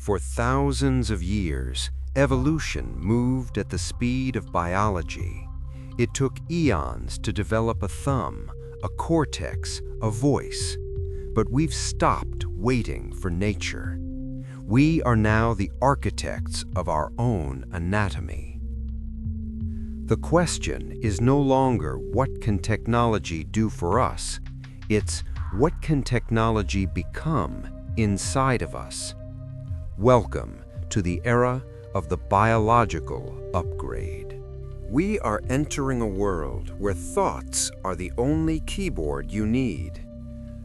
For thousands of years, evolution moved at the speed of biology. It took eons to develop a thumb, a cortex, a voice. But we've stopped waiting for nature. We are now the architects of our own anatomy. The question is no longer what can technology do for us, it's what can technology become inside of us. Welcome to the era of the biological upgrade. We are entering a world where thoughts are the only keyboard you need.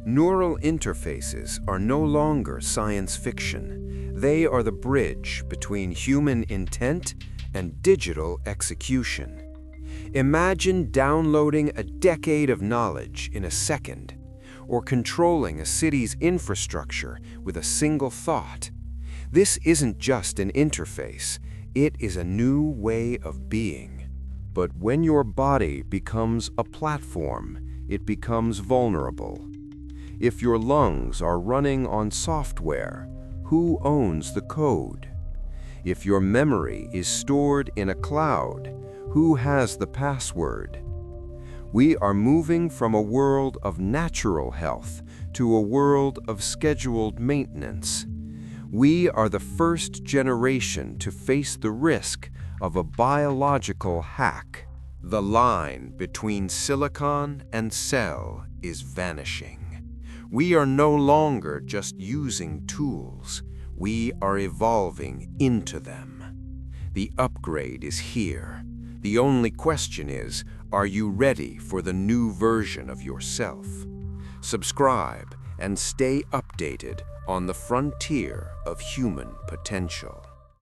Neural interfaces are no longer science fiction. They are the bridge between human intent and digital execution. Imagine downloading a decade of knowledge in a second, or controlling a city's infrastructure with a single thought. This isn't just an interface, it is a new way of being. But when your body becomes a platform, it becomes vulnerable. If your lungs are running on software, who owns the code? If your memory is stored in a cloud, who has the password? We are moving from a world of natural health to a world of scheduled maintenance. We are the first generation to face the risk of a biological hack. The line between silicon and cell is vanishing. We are no longer just using tools. We are evolving into them. The upgrade is here. The only question is, are you ready for the new version of yourself? Subscribe and stay updated on the frontier of human potential.